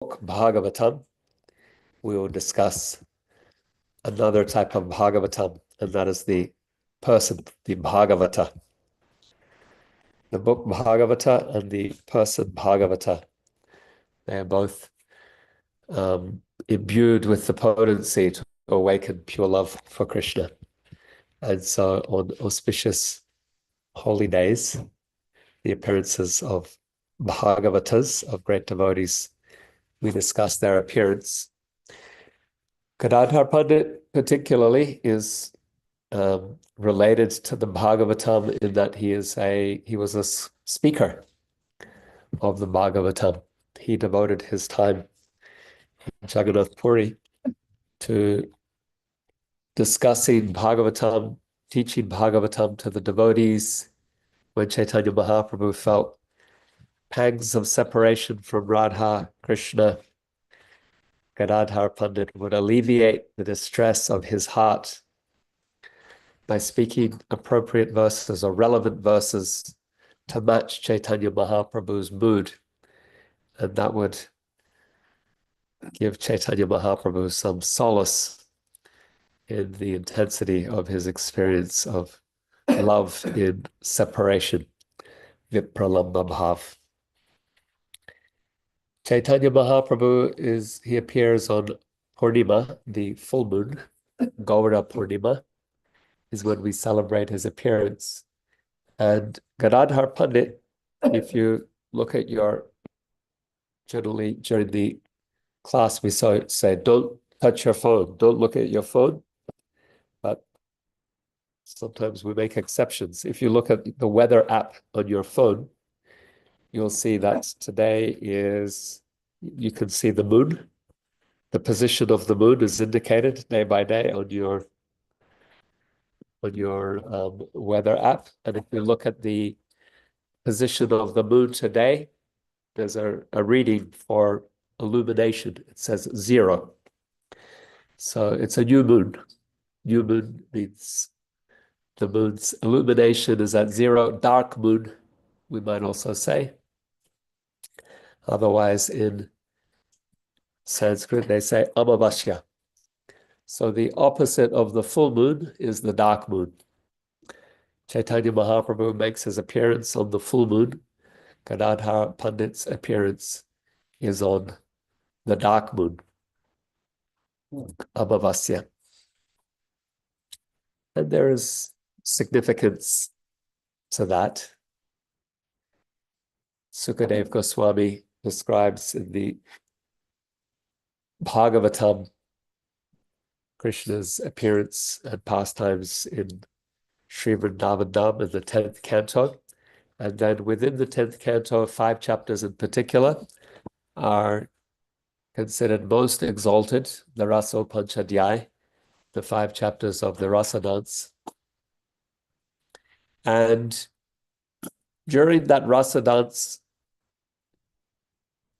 Bhagavatam, we will discuss another type of Bhagavatam, and that is the person, the Bhagavata. The book Bhagavata and the person Bhagavata, they are both imbued with the potency to awaken pure love for Krishna. And so on auspicious holy days, the appearances of Bhagavatas, of great devotees, we discuss their appearance. Gadadhara Pandita particularly is related to the Bhagavatam in that he was a speaker of the Bhagavatam. He devoted his time in Jagannath Puri to discussing Bhagavatam, teaching Bhagavatam to the devotees. When Chaitanya Mahaprabhu felt pangs of separation from Radha Krishna, Gadadhara Pandita would alleviate the distress of his heart by speaking appropriate verses or relevant verses to match Chaitanya Mahaprabhu's mood. And that would give Chaitanya Mahaprabhu some solace in the intensity of his experience of love in separation, vipralambha bhav. Chaitanya Mahaprabhu he appears on Purnima, the full moon. Gaura Purnima is when we celebrate his appearance. And Gadadhara Pandita, if you look at generally during the class, we say, don't touch your phone, don't look at your phone. But sometimes we make exceptions. If you look at the weather app on your phone, you'll see that today you can see the moon. The position of the moon is indicated day by day on your weather app. And if you look at the position of the moon today, there's a reading for illumination. It says 0. So it's a new moon. New moon means the moon's illumination is at 0. Dark moon, we might also say. Otherwise, in Sanskrit, they say Amavasya. So the opposite of the full moon is the dark moon. Chaitanya Mahaprabhu makes his appearance on the full moon. Gadadhara Pandit's appearance is on the dark moon, Amavasya. And there is significance to that. Sukadev Goswami describes in the Bhagavatam Krishna's appearance and pastimes in Sri Vrindavan Dham in the 10th canto. And then within the 10th canto, 5 chapters in particular are considered most exalted, the Rasa Panchadhyay, the 5 chapters of the Rasa dance. And during that Rasa dance,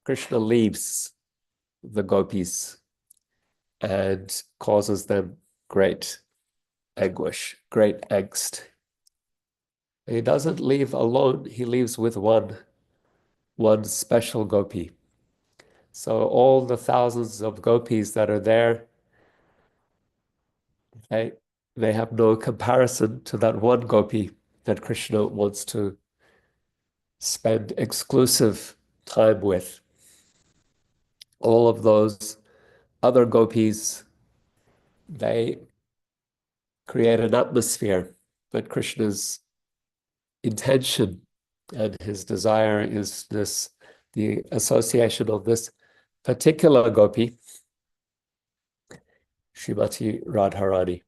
Krishna leaves the gopis and causes them great anguish, great angst. He doesn't leave alone, he leaves with one special gopi. So all the thousands of gopis that are there, they have no comparison to that one gopi that Krishna wants to spend exclusive time with. All of those other gopis, they create an atmosphere, but Krishna's intention and his desire is the association of this particular gopi, Srimati Radharani.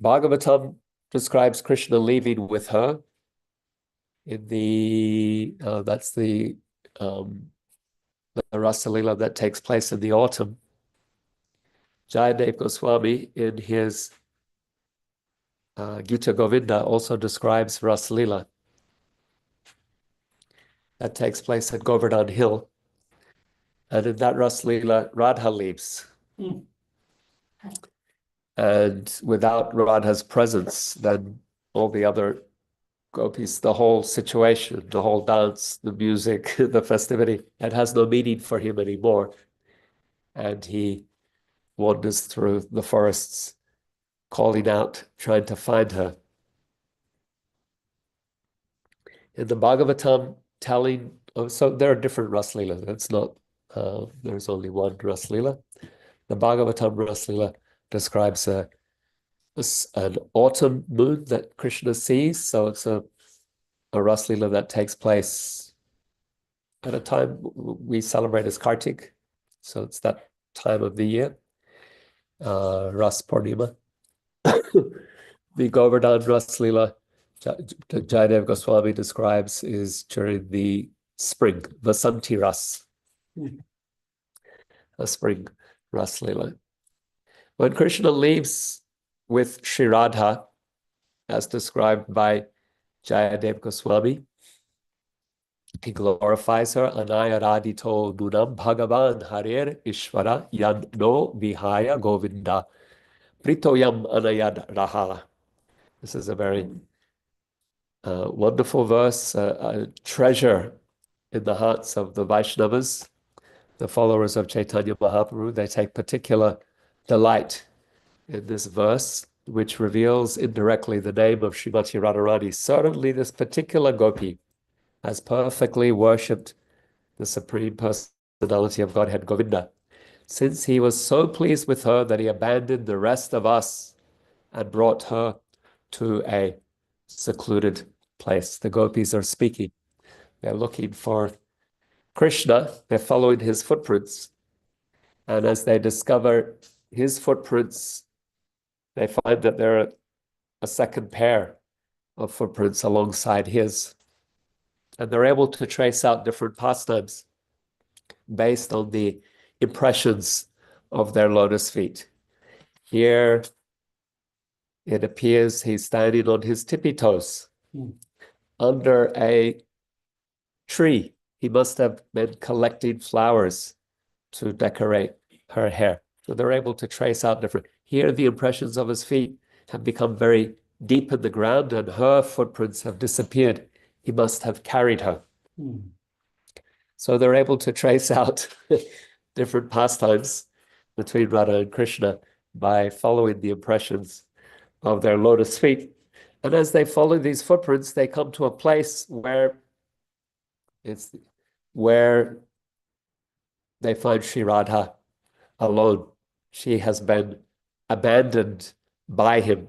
Bhagavatam describes Krishna leaving with her in that's the Rasa Leela that takes place in the autumn. Jayadev Goswami in his Gita Govinda also describes Rasa Leela that takes place at Govardhan Hill. And in that Rasa Leela, Radha leaves. And without Radha's presence, then all the other gopis, the whole situation, the whole dance, the music, the festivity, it has no meaning for him anymore. And he wanders through the forests, calling out, trying to find her. In the Bhagavatam, so there are different Raslilas. It's not, there's only one Raslila. The Bhagavatam Raslila describes an autumn moon that Krishna sees. So it's a Raslila that takes place at a time we celebrate as Kartik. So it's that time of the year, Ras Purnima. The Govardhan Raslila, Jayadev Goswami describes, is during the spring, Vasanti Ras, a spring Raslila. When Krishna leaves with Sri Radha, as described by Jayadev Goswami, he glorifies her. Anaya radito nunam bhagavan harer ishvara yan no vihaya govinda pritoyam anayad raha. This is a very wonderful verse, a treasure in the hearts of the Vaishnavas, the followers of Chaitanya Mahaprabhu. They take particular delight in this verse, which reveals indirectly the name of Srimati Radharani. Certainly this particular gopi has perfectly worshipped the Supreme Personality of Godhead, Govinda, since he was so pleased with her that he abandoned the rest of us and brought her to a secluded place. The gopis are speaking. They're looking for Krishna. They're following his footprints. And as they discover his footprints, they find that there are a second pair of footprints alongside his. And they're able to trace out different pastimes based on the impressions of their lotus feet. Here, it appears he's standing on his tippy toes under a tree. He must have been collecting flowers to decorate her hair. So they're able to trace out different. Here, the impressions of his feet have become very deep in the ground, and her footprints have disappeared. He must have carried her. So they're able to trace out different pastimes between Radha and Krishna by following the impressions of their lotus feet. And as they follow these footprints, they come to a place where they find Sri Radha alone. She has been abandoned by him.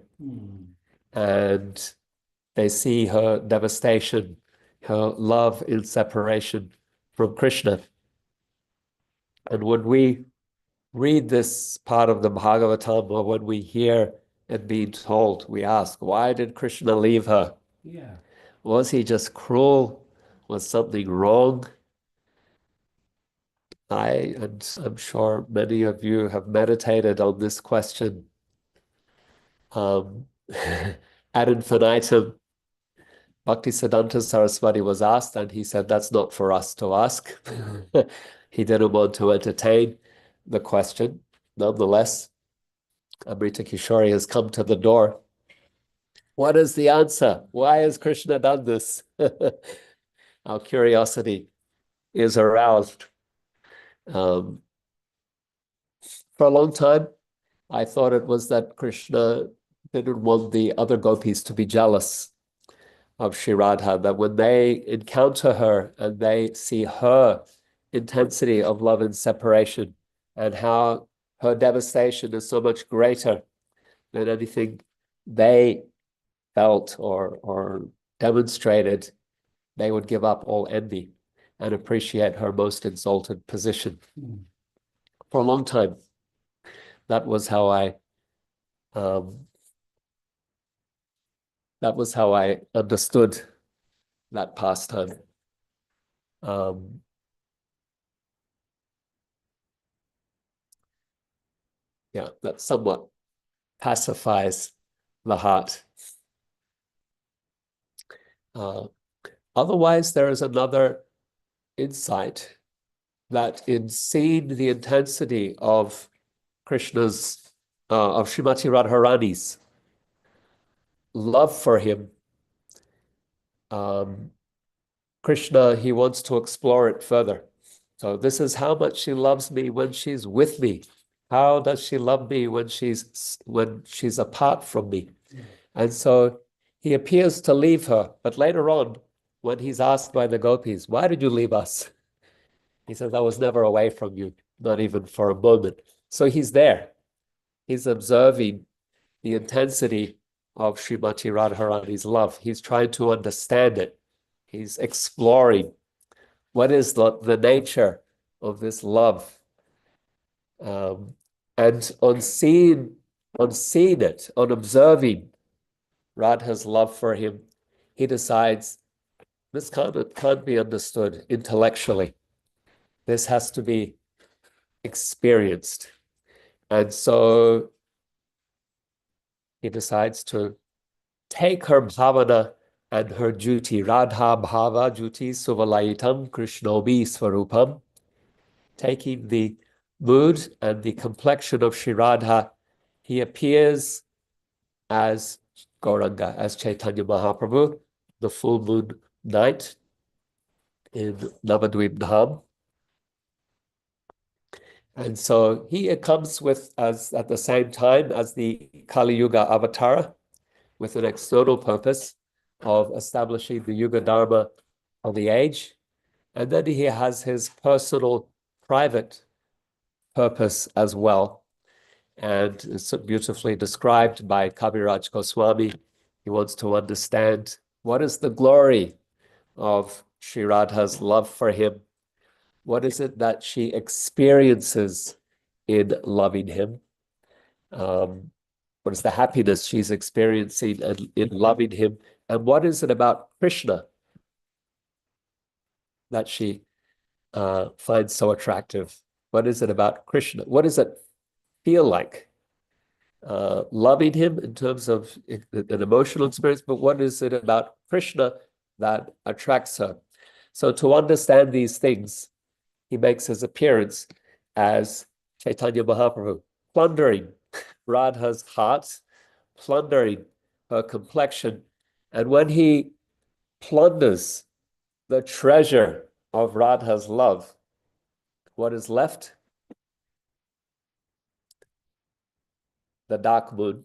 And they see her devastation, her love in separation from Krishna. And when we read this part of the Bhagavatam, or when we hear it being told, we ask, why did Krishna leave her? Yeah. Was he just cruel? Was something wrong? And I'm sure many of you have meditated on this question ad infinitum. Bhaktisiddhanta Saraswati was asked, and he said, that's not for us to ask. He didn't want to entertain the question. Nonetheless, Amrita Kishori has come to the door. What is the answer? Why has Krishna done this? Our curiosity is aroused. For a long time, I thought it was that Krishna didn't want the other gopis to be jealous of Sri Radha, that when they encounter her and they see her intensity of love and separation and how her devastation is so much greater than anything they felt or demonstrated, they would give up all envy and appreciate her most exalted position. For a long time, that was how I understood that pastime. Yeah, that somewhat pacifies the heart. Otherwise, there is another insight that in seeing the intensity of Krishna's, of Srimati Radharani's love for him, Krishna, he wants to explore it further. So this is how much she loves me when she's with me. How does she love me when she's apart from me? And so he appears to leave her, but later on, when he's asked by the gopis, why did you leave us? He says, I was never away from you, not even for a moment. So he's there. He's observing the intensity of Srimati Radharani's love. He's trying to understand it. He's exploring what is the nature of this love. And on seeing it, on observing Radha's love for him, he decides this can't be understood intellectually. This has to be experienced. And so he decides to take her bhavana and her duty, Radha Bhava Juti Suvalaitam Krishnobi Svarupam, taking the mood and the complexion of Sri Radha, he appears as Gauranga, as Chaitanya Mahaprabhu, the full moon night in Navadvip Dham. And so he comes with, as at the same time as the Kali Yuga Avatara, with an external purpose of establishing the Yuga Dharma of the age. And then he has his personal, private purpose as well. And it's beautifully described by Kaviraj Goswami. He wants to understand what is the glory of Sri Radha's love for him. What is it that she experiences in loving him? What is the happiness she's experiencing in loving him? And what is it about Krishna that she finds so attractive? What is it about Krishna? What does it feel like? Loving him in terms of an emotional experience, but what is it about Krishna that attracts her? So to understand these things, he makes his appearance as Chaitanya Mahaprabhu, plundering Radha's heart, plundering her complexion. And when he plunders the treasure of Radha's love, what is left? The dark moon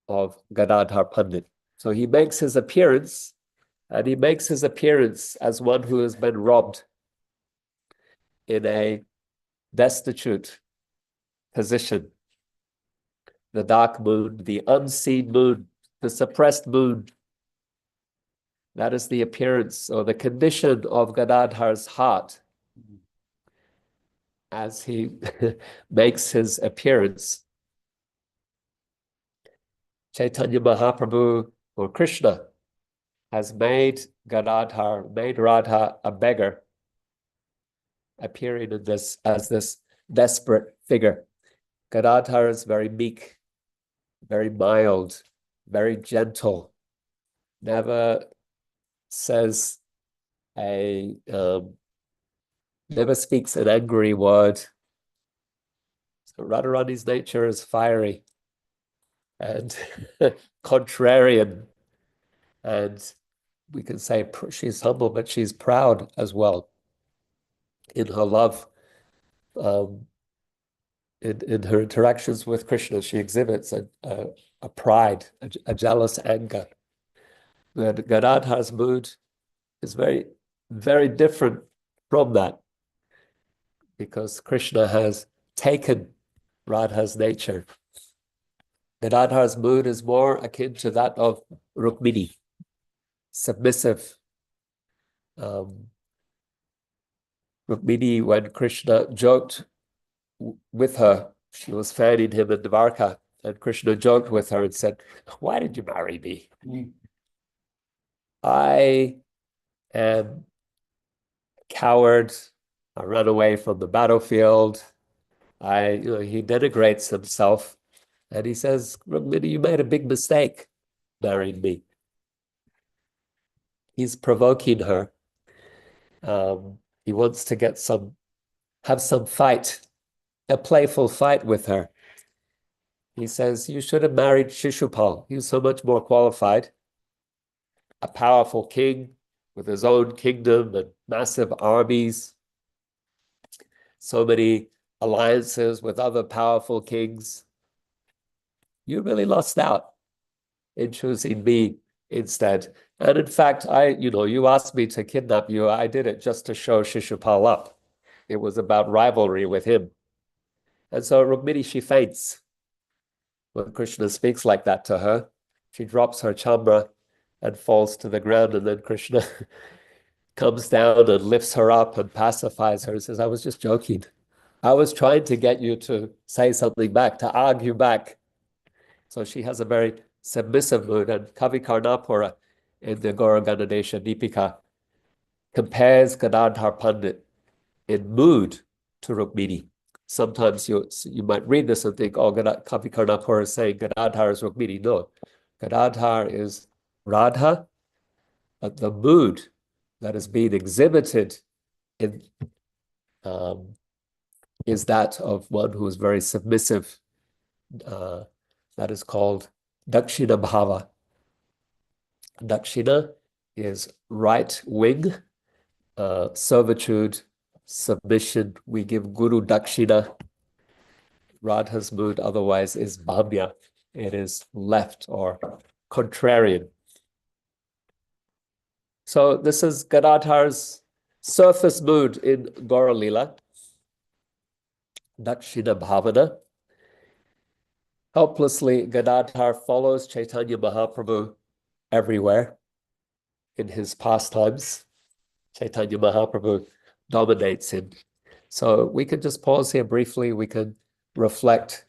of Gadadhar Pandit. So he makes his appearance, and he makes his appearance as one who has been robbed in a destitute position. The dark moon, the unseen moon, the suppressed moon. That is the appearance or the condition of Gadadhar's heart as he makes his appearance. Chaitanya Mahaprabhu, or Krishna, has made Radha a beggar, appearing in this as this desperate figure. Gadadhar is very meek, very mild, very gentle, never says never speaks an angry word. So Radharani's nature is fiery and contrarian, and we can say she's humble, but she's proud as well in her love. In her interactions with Krishna, she exhibits a pride, a jealous anger. But Gadadhar's mood is very, very different from that, because Krishna has taken Radha's nature. Gadadhar's mood is more akin to that of Rukmini, submissive. Rukmini, when Krishna joked with her, she was fanning him in Dvarka, and Krishna joked with her and said, why did you marry me? I am a coward. I ran away from the battlefield. He denigrates himself, and he says, Rukmini, you made a big mistake marrying me. He's provoking her. He wants to have some fight, a playful fight with her. He says, you should have married Shishupal. He was so much more qualified. a powerful king with his own kingdom and massive armies, so many alliances with other powerful kings. You really lost out in choosing me instead. And in fact, you asked me to kidnap you. I did it just to show Shishupal up. It was about rivalry with him. And so Rukmini, she faints when Krishna speaks like that to her. She drops her chambra and falls to the ground. And then Krishna comes down and lifts her up and pacifies her and says, I was just joking. I was trying to get you to say something back, to argue back. So she has a very submissive mood. And Kavi Karnapura in the Gaura Ganadesha Deepika compares Gadadhar Pandit in mood to Rukmini. Sometimes you might read this and think, oh, Kavi Karnapura is saying Gadadhar is Rukmini. No, Gadadhar is Radha, but the mood that is being exhibited in is that of one who is very submissive. That is called Dakshina Bhava. Dakshina is right wing, servitude, submission. We give Guru Dakshina. Radha's mood otherwise is Bhamya. It is left or contrarian. So this is Gadadhar's surface mood in Gaura Lila. Dakshina Bhavana. Helplessly, Gadadhar follows Chaitanya Mahaprabhu everywhere in his pastimes. Chaitanya Mahaprabhu dominates him. So we could just pause here briefly. We could reflect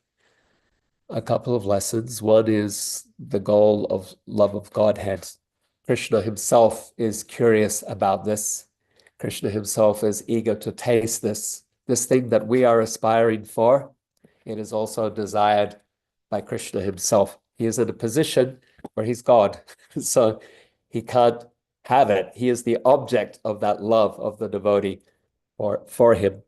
a couple of lessons. One is the goal of love of Godhead. Krishna himself is curious about this. Krishna himself is eager to taste this thing that we are aspiring for. It is also desired by Krishna himself. He is in a position where he's God, so he can't have it. He is the object of that love of the devotee for him.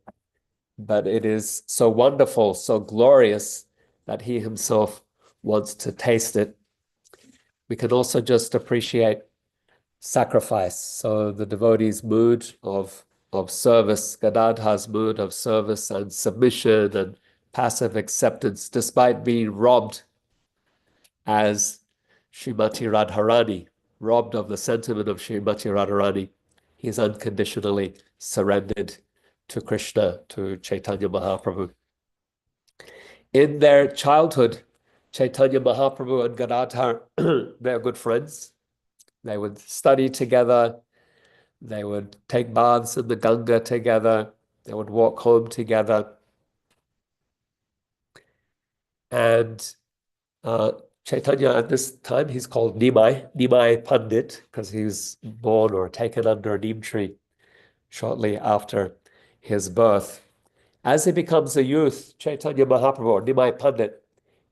But it is so wonderful, so glorious that he himself wants to taste it. We can also just appreciate sacrifice. So the devotee's mood of service, Gadadhar's mood of service and submission and passive acceptance, despite being robbed as Srimati Radharani, robbed of the sentiment of Srimati Radharani, he's unconditionally surrendered to Krishna, to Chaitanya Mahaprabhu. In their childhood, Chaitanya Mahaprabhu and Gadadhar, they're good friends. They would study together. They would take baths in the Ganga together. They would walk home together. And Chaitanya at this time, he's called Nimai Pandit, because he was born or taken under a neem tree shortly after his birth. As he becomes a youth, Chaitanya Mahaprabhu, or Nimai Pandit,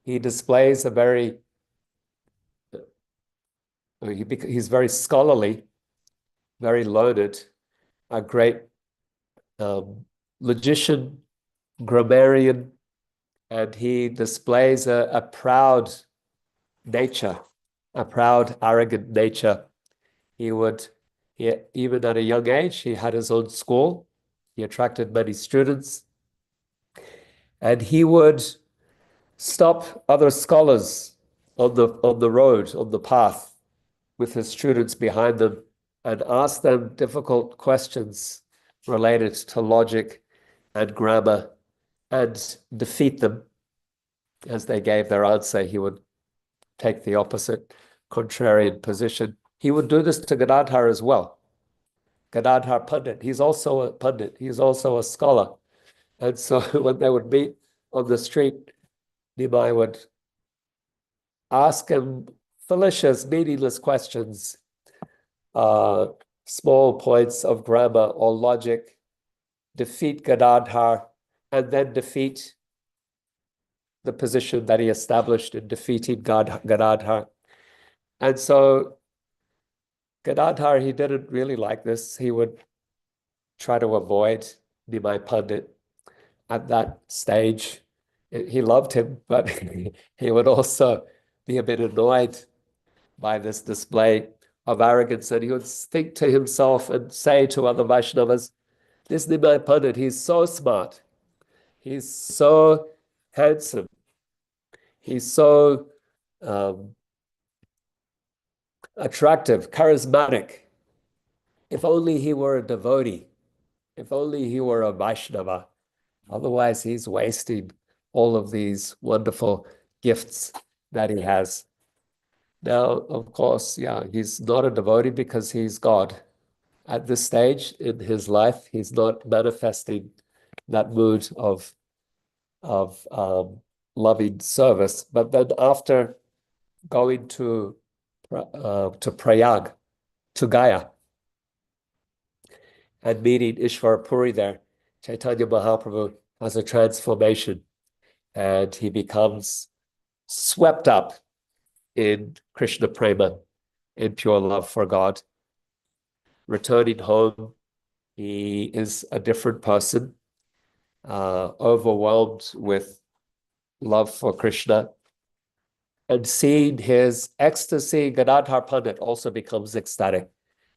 he displays a very, he's very scholarly, very learned, a great logician, grammarian, and he displays a proud nature, a proud, arrogant nature. Even at a young age, he had his own school. He attracted many students. And he would stop other scholars on the road, on the path, with his students behind them, and ask them difficult questions related to logic and grammar, and defeat them. As they gave their answer, he would take the opposite contrarian position. He would do this to Gadadhar as well. Gadadhar Pandit, he's also a Pandit, he's also a scholar. And so when they would meet on the street, Nimai would ask him fallacious, meaningless questions, small points of grammar or logic, defeat Gadadhar, and then defeat the position that he established in defeating Gadadhar. And so Gadadhar, he didn't really like this. He would try to avoid Nimai Pandit at that stage. He loved him, but he would also be a bit annoyed by this display of arrogance, and he would think to himself and say to other Vaishnavas, this Nimai Pandit, he's so smart, he's so handsome, he's so attractive, charismatic. If only he were a devotee, if only he were a Vaishnava. Otherwise, he's wasting all of these wonderful gifts that he has. Now, of course, yeah, he's not a devotee because he's God. At this stage in his life, he's not manifesting that mood of loving service. But then after going to Prayag, to Gaya, and meeting Ishvara Puri there, Chaitanya Mahaprabhu has a transformation, and he becomes swept up in Krishna Prema, in pure love for God. Returning home, he is a different person, overwhelmed with love for Krishna. And seeing his ecstasy, Gadadhar Pandit also becomes ecstatic.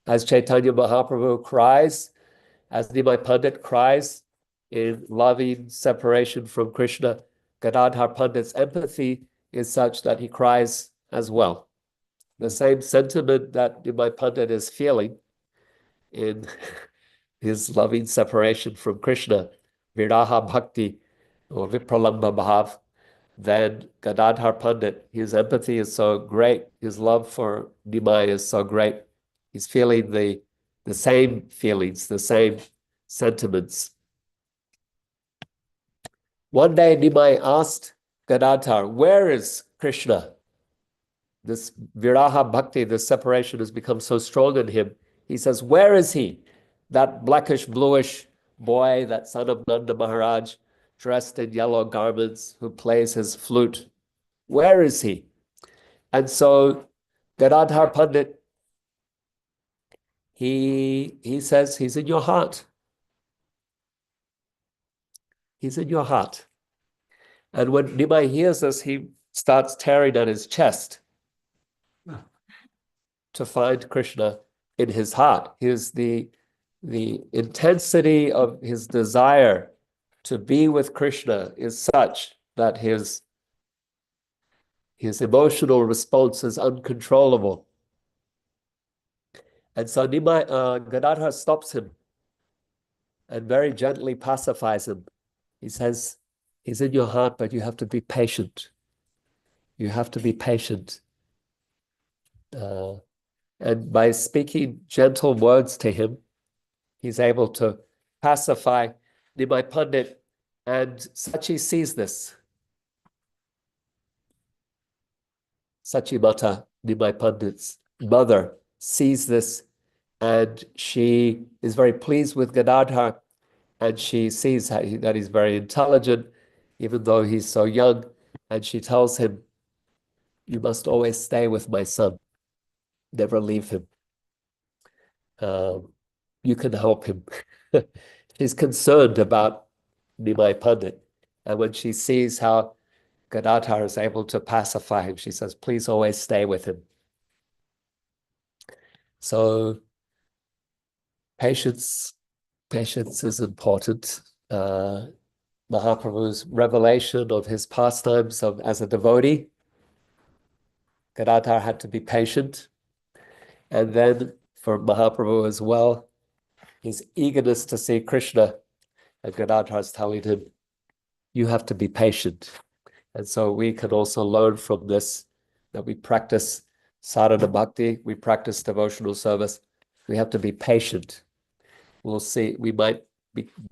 As Chaitanya Mahaprabhu cries, as Nimai Pandit cries in loving separation from Krishna, Gadadhar Pandit's empathy is such that he cries as well. The same sentiment that Nimai Pandit is feeling in his loving separation from Krishna, Viraha Bhakti or Vipralamba Bhav, then Gadadhar Pandit, his empathy is so great, his love for Nimai is so great. He's feeling the same feelings, the same sentiments. One day Nimai asked Gadadhar, where is Krishna? This Viraha Bhakti, this separation has become so strong in him. He says, where is he? That blackish, bluish boy, that son of Nanda Maharaj, dressed in yellow garments, who plays his flute. Where is he? And so Gadadhar Pandit, he says, he's in your heart. He's in your heart. And when Nimai hears this, he starts tearing at his chest to find Krishna in his heart. The intensity of his desire to be with Krishna is such that his emotional response is uncontrollable. And so Gadadhar stops him and very gently pacifies him. He says, he's in your heart, but you have to be patient. You have to be patient. And by speaking gentle words to him, he's able to pacify Nimai Pandit. And Sachi sees this. Sachi Mata, Nimai Pandit's mother, sees this, and she is very pleased with Gadadhar, and she sees that he's very intelligent, even though he's so young, and she tells him, you must always stay with my son. Never leave him. You can help him. She's concerned about Nimai Pandit. And when she sees how Gadadhar is able to pacify him, she says, please always stay with him. So patience is important. Mahaprabhu's revelation of his pastimes as a devotee, Gadadhar had to be patient. And then for Mahaprabhu as well, his eagerness to see Krishna, and Gadadhar is telling him, you have to be patient. And so we can also learn from this that we practice sadhana bhakti, we practice devotional service. We have to be patient. We'll see, we might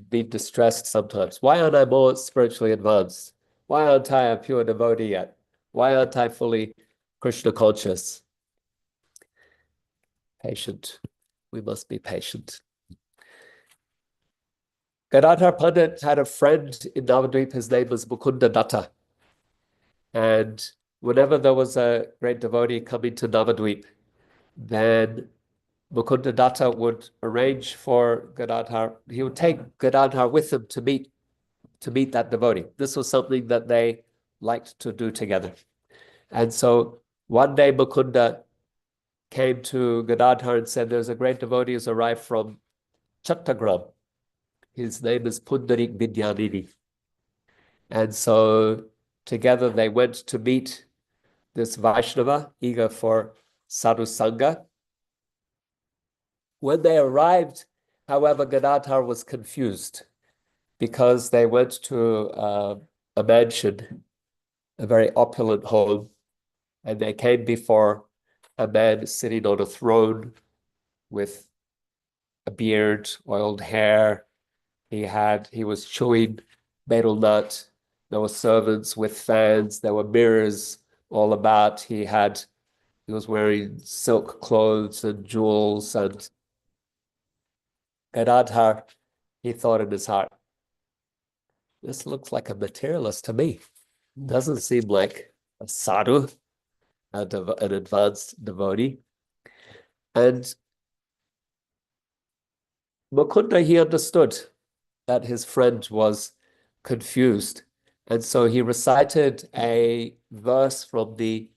be distressed sometimes. Why aren't I more spiritually advanced? Why aren't I a pure devotee yet? Why aren't I fully Krishna conscious? Patient. We must be patient. Gadadhar Pandit had a friend in Navadvip. His name was Mukunda Datta. And whenever there was a great devotee coming to Navadvip, then Mukunda Datta would arrange for Gadadhar. He would take Gadadhar with him to meet that devotee. This was something that they liked to do together. And so one day Mukunda came to Gadadhar and said, there's a great devotee who's arrived from Chattagram. His name is Pundarik Vidyanidhi. And so together they went to meet this Vaishnava, eager for sadhu sangha. When they arrived, however, Gadadhar was confused because they went to a mansion, a very opulent home, and they came before a man sitting on a throne with a beard, oiled hair. He was chewing betel nut. There were servants with fans. There were mirrors all about. He was wearing silk clothes and jewels. And Gadadhar, he thought in his heart, this looks like a materialist to me. Doesn't seem like a sadhu, an advanced devotee. And Mukunda, he understood that his friend was confused. And so he recited a verse from the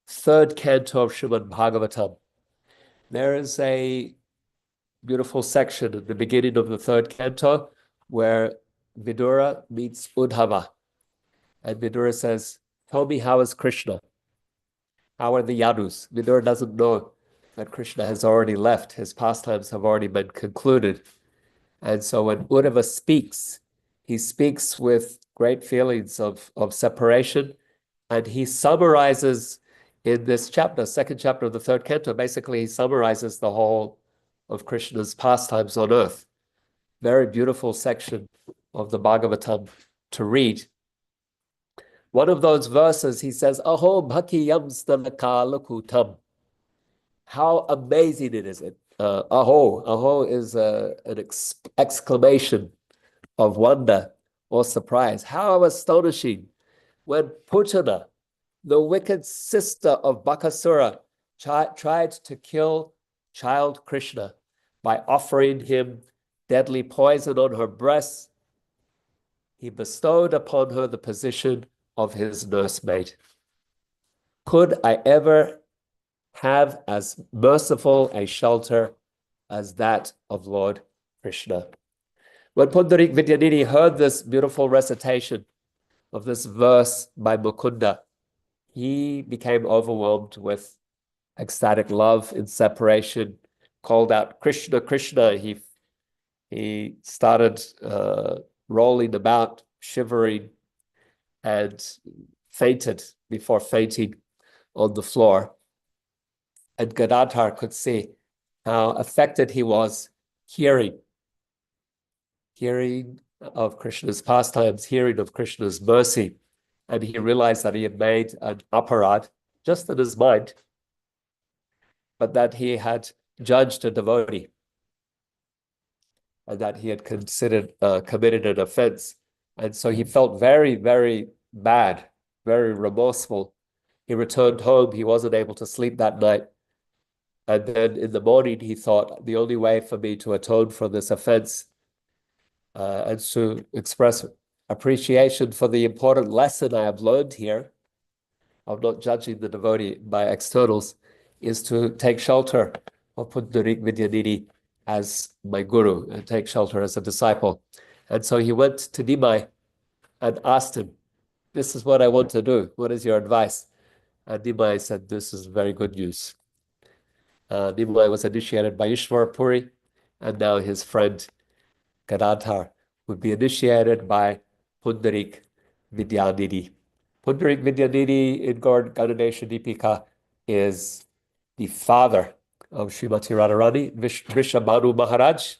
third canto of Srimad Bhagavatam. There is a beautiful section at the beginning of the third canto where Vidura meets Uddhava. And Vidura says, tell me, how is Krishna? How are the Yadus? Vidura doesn't know that Krishna has already left. His pastimes have already been concluded. And so when Uddhava speaks, he speaks with great feelings of separation. And he summarizes in this chapter, second chapter of the third canto, basically he summarizes the whole of Krishna's pastimes on earth. Very beautiful section of the Bhagavatam to read. One of those verses, he says, Aho bhaki yamstanakalakutam. How amazing it is. Aho is an exclamation of wonder or surprise. How astonishing when Putana, the wicked sister of Bakasura, tried to kill child Krishna by offering him deadly poison on her breasts. He bestowed upon her the position of his nursemaid. Could I ever have as merciful a shelter as that of Lord Krishna? When Pundarik Vidyanidhi heard this beautiful recitation of this verse by Mukunda, he became overwhelmed with ecstatic love in separation, called out, Krishna, Krishna. He started rolling about, shivering, and fainted before fainting on the floor. And Gadadhar could see how affected he was hearing of Krishna's pastimes, hearing of Krishna's mercy. And he realized that he had made an aparad just in his mind, but that he had judged a devotee and that he had committed an offense. And so he felt very, very bad, very remorseful. He returned home. He wasn't able to sleep that night. And then in the morning, he thought, the only way for me to atone for this offense and to express appreciation for the important lesson I have learned here of not judging the devotee by externals is to take shelter of Pundarik Vidyanidhi as my guru and take shelter as a disciple. And so he went to Nimai and asked him, this is what I want to do. What is your advice? And Nimai said, this is very good news. Nimai was initiated by Ishwara Puri, and now his friend Gadadhar would be initiated by Pundarik Vidyanidhi. Pundarik Vidyanidhi in Ganesha Deepika is the father of Srimati Radharani, Vrishabhanu Maharaj.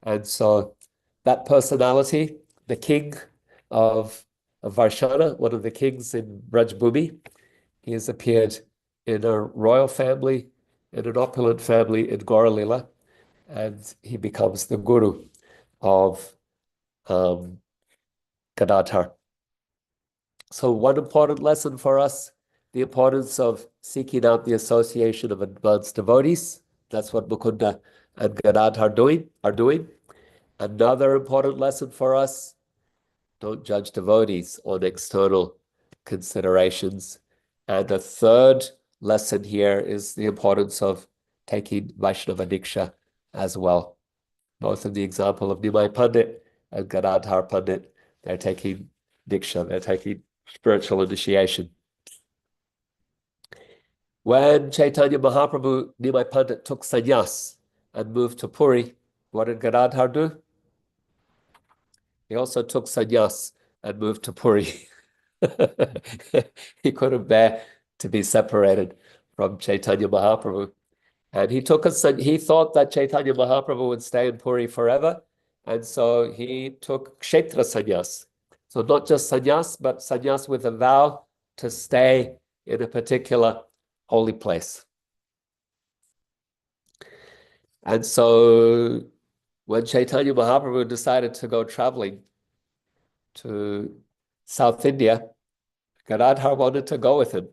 And so that personality, the king of Varshana, one of the kings in Brajbhumi, he has appeared in a royal family, in an opulent family in Gauralila, and he becomes the guru of Gadadhar. So one important lesson for us, the importance of seeking out the association of advanced devotees. That's what Mukunda and Gadadhar are doing. Another important lesson for us, don't judge devotees on external considerations. And a third lesson here is the importance of taking Vaishnava Diksha as well. Both in the example of Nimai Pandit and Gadadhar Pandit, they're taking Diksha, they're taking spiritual initiation. When Chaitanya Mahaprabhu, Nimai Pandit took sannyas and moved to Puri, what did Gadadhar do? He also took sannyas and moved to Puri. He couldn't bear to be separated from Chaitanya Mahaprabhu. And he thought that Chaitanya Mahaprabhu would stay in Puri forever. And so he took Kshetra sannyas. So not just sannyas, but sannyas with a vow to stay in a particular holy place. And so when Chaitanya Mahaprabhu decided to go traveling to South India, Gadadhar wanted to go with him.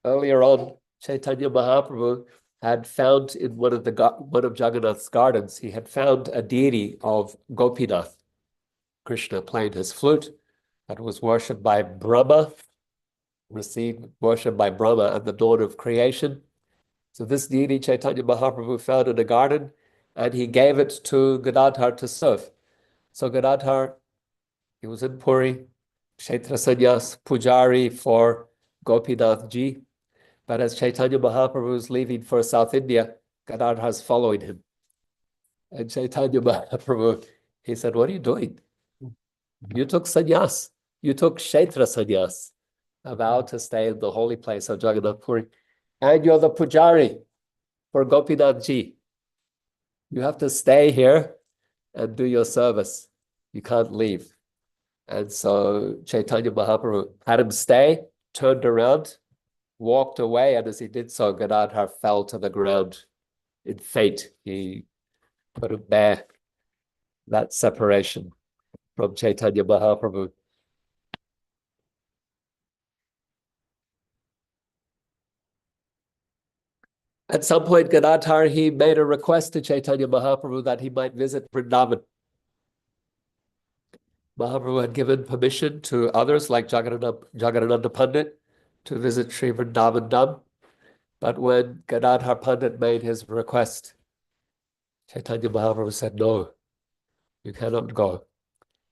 Earlier on, Chaitanya Mahaprabhu had found in one of Jagannath's gardens, he had found a deity of Gopinath, Krishna playing his flute, that was worshipped by Brahma, received worship by Brahma at the dawn of creation. So this deity Chaitanya Mahaprabhu found in a garden, and he gave it to Gadadhar to serve. So Gadadhar, he was in Puri, Kshetra Sannyas, Pujari for Gopinath Ji. But as Chaitanya Mahaprabhu is leaving for South India, Gadadhar is following him. And Chaitanya Mahaprabhu, he said, what are you doing? You took sannyas. You took Kshetra sannyas, a vow to stay in the holy place of Jagannath Puri. And you're the Pujari for Gopinath Ji. You have to stay here and do your service. You can't leave. And so Chaitanya Mahaprabhu had him stay, turned around, walked away, and as he did so, Gadadhar fell to the ground in faint. He couldn't bear that separation from Chaitanya Mahaprabhu. At some point, Gadadhar, he made a request to Chaitanya Mahaprabhu that he might visit Vrindavan. Mahaprabhu had given permission to others like Jagadananda Pandit to visit Sri Vrindavan Dham. But when Gadadhar Pandit made his request, Chaitanya Mahaprabhu said, no, you cannot go.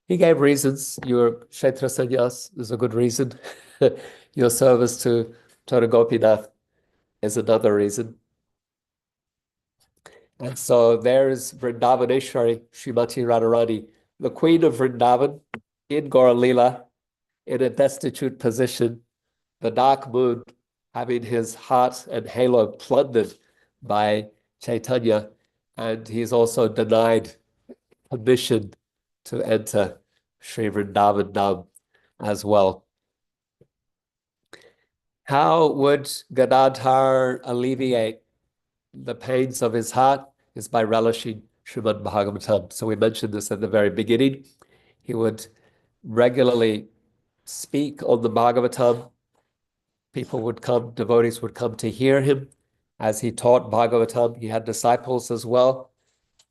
He gave reasons. Your Kshetra Sannyas is a good reason. Your service to Tora Gopinath is another reason. And so there is Vrindavaneshwari, Srimati Radharani, the queen of Vrindavan, in Gaura Leela, in a destitute position, the dark moon having his heart and halo plundered by Chaitanya, and he's also denied permission to enter Sri Vrindavan Dham as well. How would Gadadhar alleviate the pains of his heart? Is by relishing Srimad Bhagavatam. So we mentioned this at the very beginning. He would regularly speak on the Bhagavatam. People would come, devotees would come to hear him as he taught Bhagavatam. He had disciples as well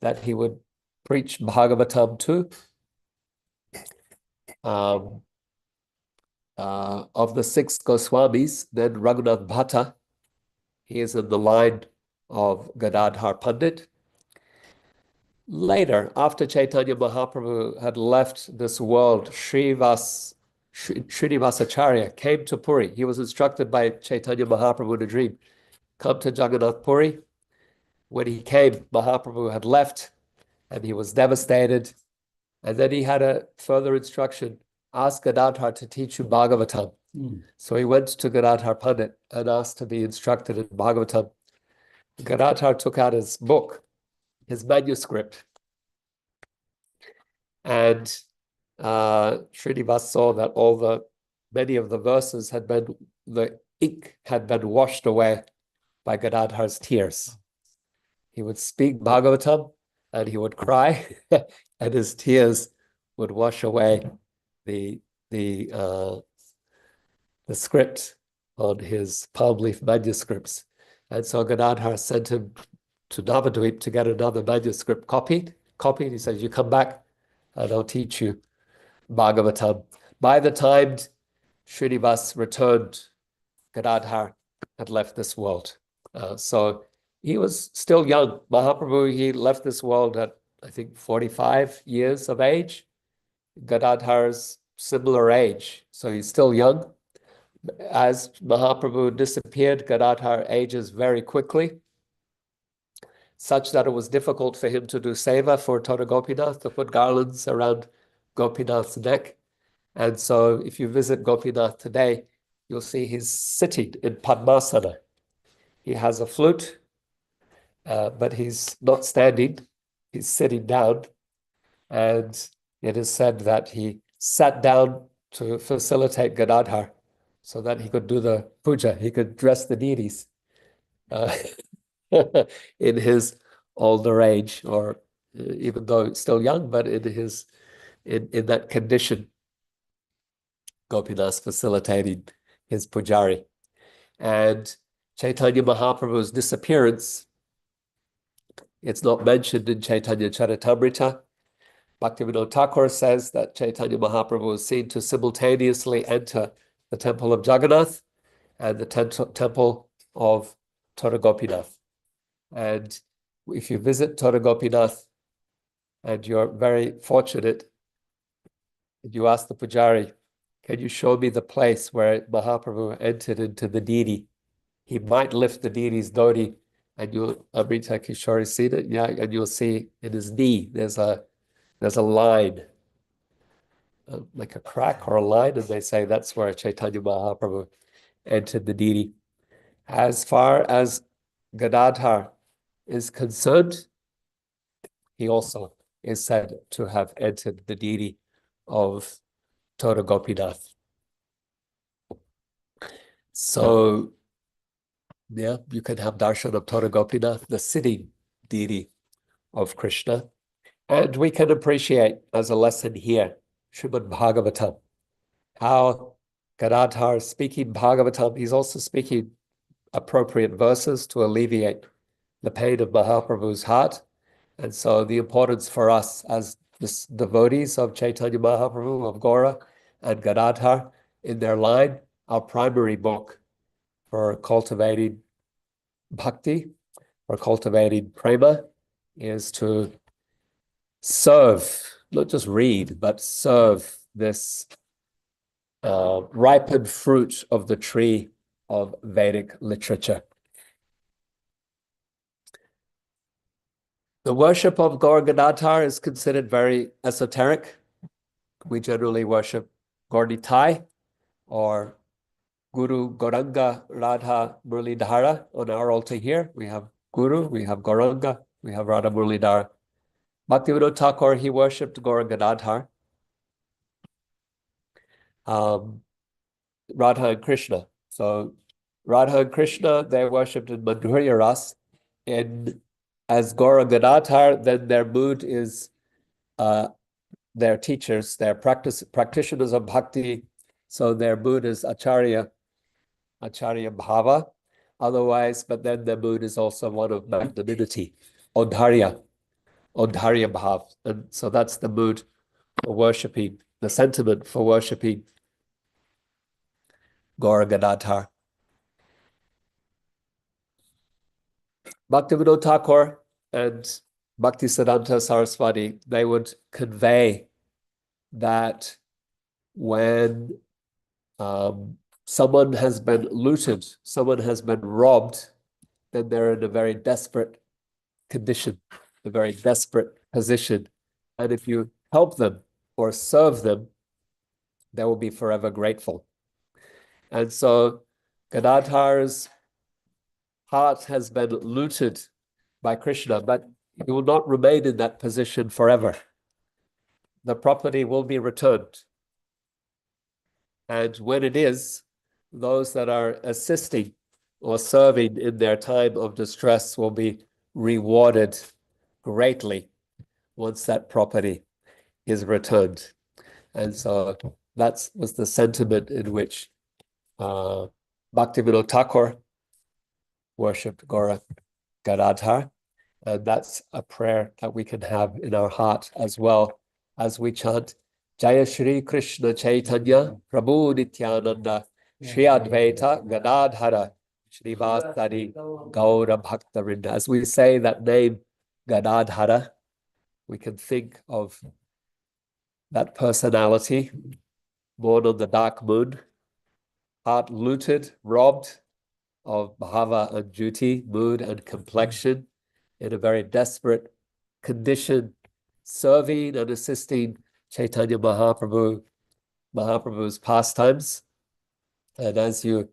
that he would preach Bhagavatam to. Of the 6 Goswamis, then Raghunath Bhatta, he is in the line of Gadadhar Pandit. Later, after Chaitanya Mahaprabhu had left this world, Srinivasacharya came to Puri. He was instructed by Chaitanya Mahaprabhu in a dream, come to Jagannath Puri. When he came, Mahaprabhu had left and he was devastated. And then he had a further instruction, ask Gadadhar to teach you Bhagavatam. So he went to Gadadhar Pandit and asked to be instructed in Bhagavatam. Gadadhar took out his book, his manuscript, and Srinivas saw that many of the verses the ink had been washed away by Gadadhar's tears. He would speak Bhagavatam and he would cry, and his tears would wash away the script on his palm leaf manuscripts. And so Gadadhar sent him to Navadvip to get another manuscript copied. He says, you come back and I'll teach you Bhagavatam. By the time Srinivas returned, Gadadhar had left this world. So he was still young. Mahaprabhu, he left this world at, I think, 45 years of age. Gadadhar's similar age, so he's still young. As Mahaprabhu disappeared, Gadadhar ages very quickly, such that it was difficult for him to do seva for Tora Gopinath, to put garlands around Gopinath's neck. And so if you visit Gopinath today, you'll see he's sitting in Padmasana. He has a flute, but he's not standing, he's sitting down. And it is said that he sat down to facilitate Gadadhar so that he could do the puja, he could dress the deities in his older age, or even though still young, but in that condition, Gopinath facilitating his pujari. And Chaitanya Mahaprabhu's disappearance, it's not mentioned in Chaitanya Charitamrita. Bhaktivinoda Thakur says that Chaitanya Mahaprabhu was seen to simultaneously enter the temple of Jagannath and the temple of Tora Gopinath. And if you visit Tora Gopinath and you're very fortunate, you ask the pujari, can you show me the place where Mahaprabhu entered into the deity? He might lift the deity's dhoti, and you'll, Amrita Kishori, see it? Yeah, and you'll see in his knee, there's a line, like a crack or a line, and they say that's where Chaitanya Mahaprabhu entered the deity. As far as Gadadhar is concerned, he also is said to have entered the deity of Tora Gopinath. So, yeah, you can have darshan of Tora Gopinath, the sitting deity of Krishna. And we can appreciate, as a lesson here, Srimad Bhagavatam, how Gadadhar is speaking Bhagavatam, he's also speaking appropriate verses to alleviate the pain of Mahaprabhu's heart. And so the importance for us as devotees of Chaitanya Mahaprabhu, of Gaura and Gadadhar in their line, our primary book for cultivating bhakti, for cultivating prema, is to serve, not just read, but serve this ripened fruit of the tree of Vedic literature. The worship of Gaur Gadadhar is considered very esoteric. We generally worship Gaurnitai or Guru Gauranga Radha Murlidhara on our altar here. We have Guru, we have Gauranga, we have Radha Murlidhara. Bhaktivinoda Thakur, he worshipped Gaur Gadadhar. Radha and Krishna. So Radha and Krishna, they worshipped in Madhurya Ras. As Gaur Gadadhar, then their mood is their teachers, their practitioners of bhakti. So their mood is Acharya Bhava. Otherwise, but then their mood is also one of magnanimity, Odharya Bhav. And so that's the mood for worshipping, the sentiment for worshipping Gaur Gadadhar. Bhaktivinoda Thakur and Bhaktisiddhanta Saraswati, they would convey that when someone has been looted, someone has been robbed, then they're in a very desperate condition, a very desperate position. And if you help them or serve them, they will be forever grateful. And so Gadadhar's heart has been looted by Krishna, but he will not remain in that position forever. The property will be returned. And when it is, those that are assisting or serving in their time of distress will be rewarded greatly once that property is returned. And so that was the sentiment in which Bhaktivinoda Thakur worshipped Gaura Gadadhar. And that's a prayer that we can have in our heart as well as we chant Jaya Shri Krishna Chaitanya Prabhu Nityananda Shri Advaita Gadadhara Srivastani Gaura Bhaktarinda. As we say that name, Gadadhara, we can think of that personality born on the dark moon, heart looted, robbed of bhava and duty, mood and complexion, in a very desperate condition, serving and assisting Chaitanya Mahaprabhu's pastimes. And as you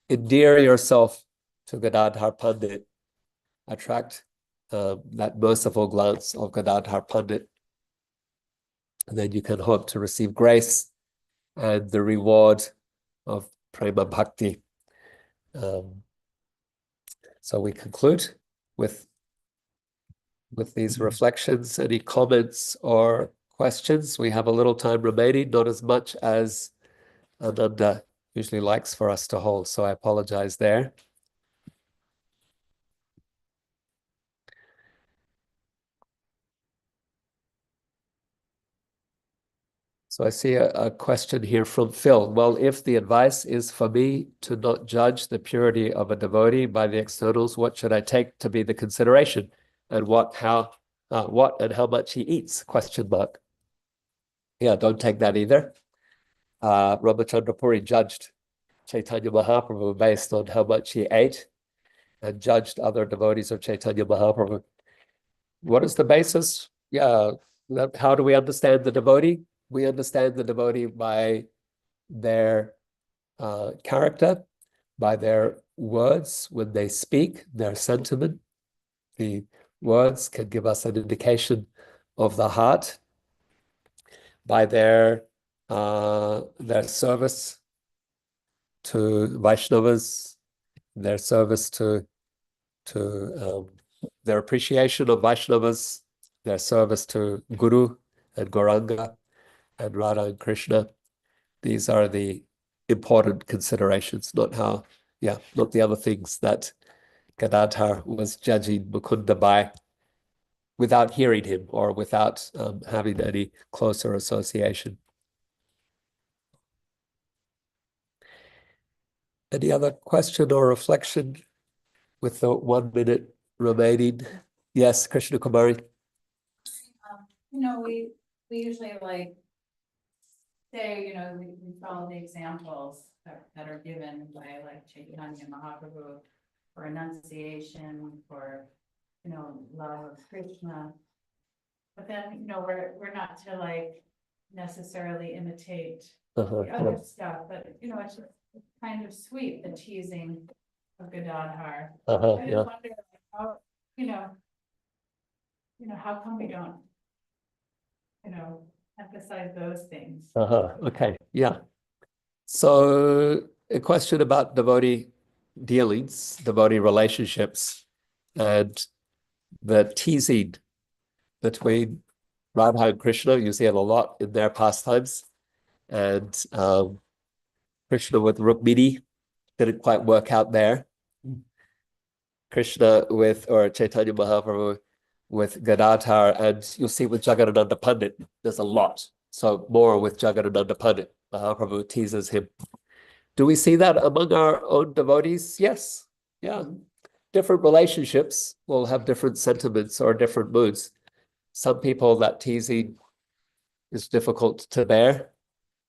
endear yourself to Gadadhar Pandit, attract that merciful glance of Gadadhar Pandit, and then you can hope to receive grace and the reward of prema bhakti. So we conclude with these reflections. Any comments or questions? We have a little time remaining, not as much as Ananda usually likes for us to hold, so I apologize there. So I see a question here from Phil. Well, if the advice is for me to not judge the purity of a devotee by the externals, what should I take to be the consideration? And what and how much he eats? Question mark. Yeah, don't take that either. Ramachandra Puri judged Chaitanya Mahaprabhu based on how much he ate and judged other devotees of Chaitanya Mahaprabhu. What is the basis? Yeah, how do we understand the devotee? We understand the devotee by their character, by their words when they speak, their sentiment. The words can give us an indication of the heart. By their service to Vaishnavas, their service to their appreciation of Vaishnavas, their service to Guru and Gauranga and Radha and Krishna. These are the important considerations, not the other things that Gadadhar was judging Mukunda by without hearing him or without having any closer association. Any other question or reflection with the 1 minute remaining? Yes, Krishna Kumari. We usually say, we follow the examples that are given by Chaitanya Mahaprabhu for enunciation, for, love of Krishna. But then, we're not to necessarily imitate the other stuff, but, it's just kind of sweet, the teasing of Gadadhar. I just wonder how, how come we don't, emphasize those things. Okay, yeah. So a question about devotee dealings, devotee relationships, and the teasing between Radha and Krishna. You see it a lot in their pastimes. And Krishna with Rukmini didn't quite work out there. Krishna or Chaitanya Mahaprabhu with Gadadhar, and you'll see with Jagadananda Pandit, there's a lot. So more with Jagadananda Pandit. Mahaprabhu teases him. Do we see that among our own devotees? Yes. Yeah. Different relationships will have different sentiments or different moods. Some people, that teasing is difficult to bear.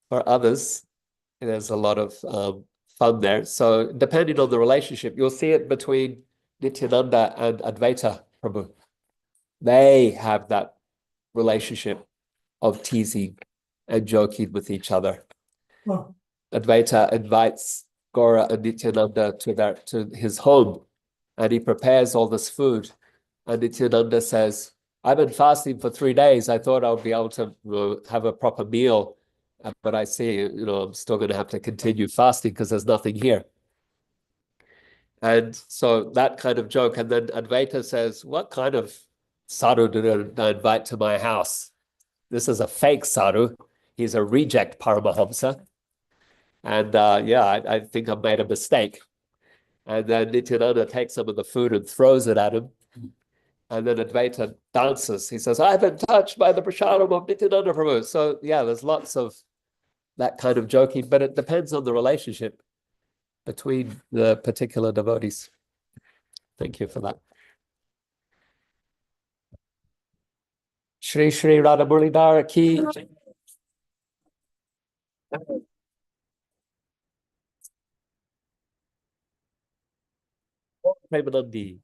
For others, there's a lot of fun there. So depending on the relationship, you'll see it between Nityananda and Advaita Prabhu. They have that relationship of teasing and joking with each other. Oh. Advaita invites Gaura and Nityananda to his home, and he prepares all this food. And Nityananda says, I've been fasting for 3 days. I thought I would be able to have a proper meal, but I see, I'm still going to have to continue fasting because there's nothing here. And so that kind of joke. And then Advaita says, what kind of sadhu did I invite to my house? This is a fake sadhu. He's a reject Paramahamsa. And I think I made a mistake. And then Nityananda takes some of the food and throws it at him. And then Advaita dances. He says, I've been touched by the prasadam of Nityananda Prabhu. So there's lots of that kind of joking, but it depends on the relationship. between the particular devotees. Thank you for that. Shri Shri Radha Muralidhara ki. Premanandi.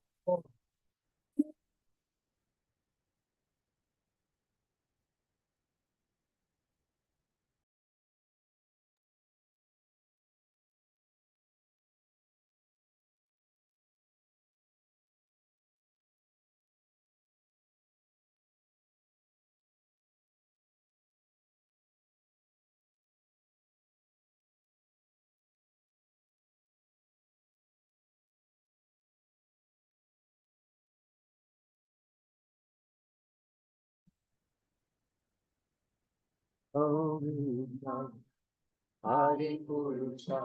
Hare Purusha.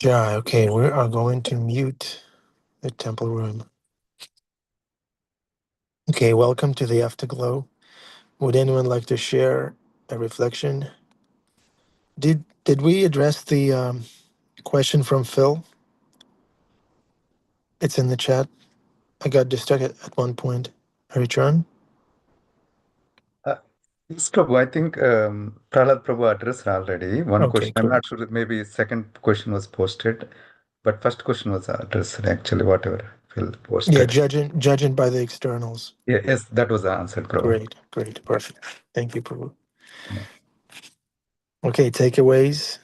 Yeah, okay, we are going to mute the temple room. Okay, welcome to the Afterglow. Would anyone like to share a reflection? Did we address the question from Phil? It's in the chat. I got distracted at one point. Return? Yes, Prabhu, I think Prahlad Prabhu addressed already one Okay, question. I'm good. not sure, maybe second question was posted, but first question was addressed actually, whatever Phil posted. Yeah, judging by the externals. Yeah, yes, that was answered, Prabhu. Great, perfect. Thank you, Prabhu. Yeah. Okay, takeaways.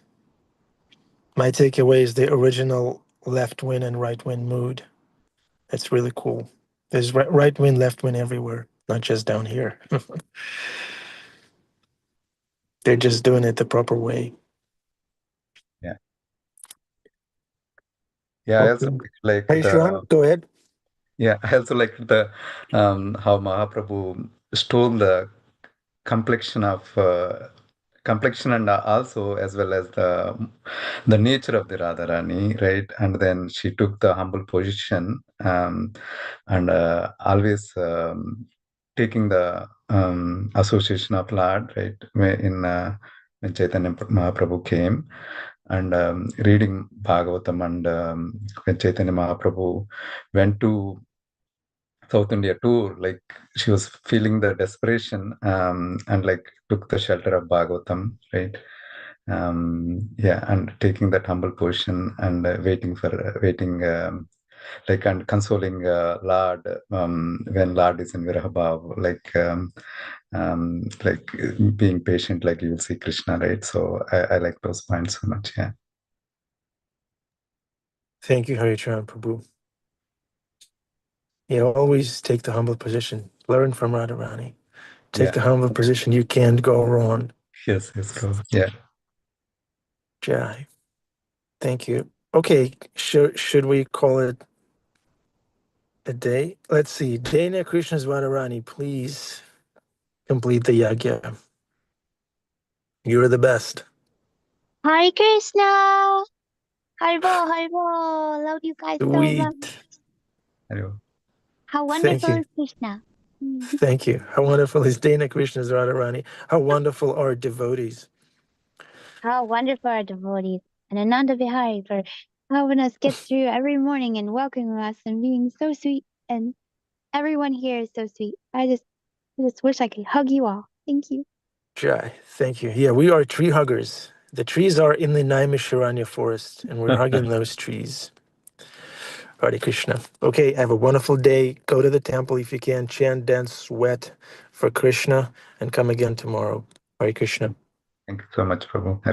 My takeaway is the original left wing and right wing mood. That's really cool. There's right wing, left wing everywhere, not just down here. They're just doing it the proper way. Yeah. Yeah, I also like Hey, Sharon, go ahead. Yeah, I also like the how Mahaprabhu stole the complexion of complexion and also as well as the nature of the Radharani, right? And then she took the humble position and always taking the association of Lord, right? When Chaitanya Mahaprabhu came and reading Bhagavatam and when Chaitanya Mahaprabhu went to South India tour, like she was feeling the desperation and like took the shelter of Bhagavatam, right? Yeah, and taking that humble position and waiting like and consoling Lord when Lord is in Virabhav, like being patient, like you will see Krishna, right? So I like those points so much. Yeah. Thank you, Haricharan Prabhu. Yeah, always take the humble position. Learn from Radharani. Take the humble position. You can't go wrong. Yes, bro. Yeah. Jai. Thank you. Okay, should we call it a day? Let's see. Dana Krishna's Radharani, please complete the yagya. You're the best. Hare Krishna! Haribo! Love you guys so much. Haribo. How wonderful Thank is Krishna? Thank you. How wonderful is Dana Krishna's Radharani? How wonderful are devotees? How wonderful are devotees. And Ananda Vihari for helping us get through every morning and welcoming us and being so sweet. And everyone here is so sweet. I just wish I could hug you all. Thank you. Jai, thank you. Yeah, we are tree huggers. The trees are in the Naimisharanya forest, and we're hugging those trees. Hare Krishna. Okay, have a wonderful day. Go to the temple if you can. Chant, dance, sweat for Krishna, and come again tomorrow. Hare Krishna. Thank you so much, Prabhu.